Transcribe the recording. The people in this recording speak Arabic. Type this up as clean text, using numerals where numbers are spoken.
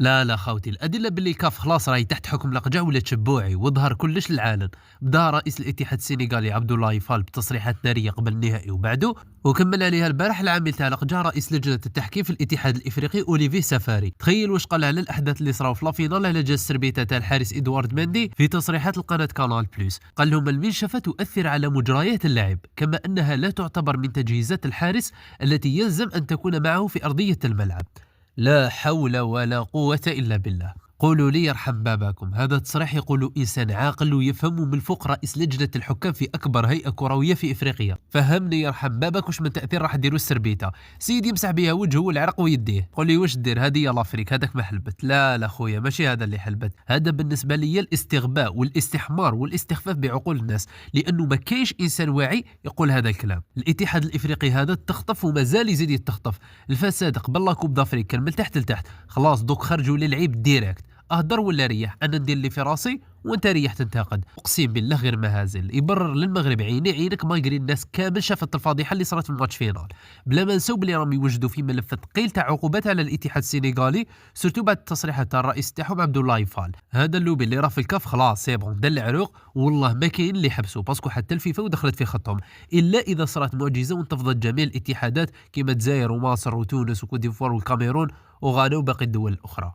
لا لا خاوتي، الأدلة باللي كاف خلاص راهي تحت حكم الأقجع ولا تشبوعي وظهر كلش للعالم. بدا رئيس الاتحاد السنغالي عبد الله يفال بتصريحات نارية قبل النهائي وبعده، وكمل عليها البارح العامل تاع الأقجع رئيس لجنة التحكيم في الاتحاد الإفريقي أوليفي سفاري. تخيل واش قال على الأحداث اللي صراو في لافينال على جال السربيته تاع الحارس إدوارد مندي في تصريحات القناة كانال بلوس. قال لهم المنشفة تؤثر على مجريات اللعب، كما أنها لا تعتبر من تجهيزات الحارس التي يلزم أن تكون معه في أرضية الملعب. لا حول ولا قوة إلا بالله. قولوا لي يرحم باباكم، هذا تصريح يقول إنسان عاقل ويفهم من فوق رئيس لجنة الحكام في أكبر هيئة كروية في إفريقيا. فهمني يرحم بابك واش من تأثير راح ديروا السربيته. سيدي يمسح بها وجهه والعرق ويديه. قول لي واش دير هذه يا لافريك، هذاك ما حلبت. لا لا خويا، ماشي هذا اللي حلبت. هذا بالنسبة لي الاستغباء والاستحمار والاستخفاف بعقول الناس، لأنه ما كاينش إنسان واعي يقول هذا الكلام. الاتحاد الإفريقي هذا تخطف ومازال يزيد يتخطف. الفساد قبل لا كوب دافريك كان من تحت لتحت، خلاص دوك خرجوا للعيب ديريكت. اهدر ولا ريح، انا ندير اللي في راسي وانت ريح تنتقد. اقسم بالله غير مهازل يبرر للمغرب عيني عينك، ما يقري الناس كامل شافت الفضيحه اللي صارت في الماتش فينال. بلا ما نساو بلي راهم يوجدوا في ملف ثقيل تاع عقوبات على الاتحاد السنغالي، سورتو بعد التصريحات تاع الرئيس تاعهم عبد الله يفال. هذا اللوبي اللي راه في الكاف خلاص سي بون دل العروق، والله ما كاين اللي يحبسوا باسكو حتى الفيفا ودخلت في خطهم، الا اذا صارت معجزه وانتفضت جميع الاتحادات كيما الجزائر ومصر وتونس وكوت ديفوار والكاميرون وغانا وباقي الدول الاخرى.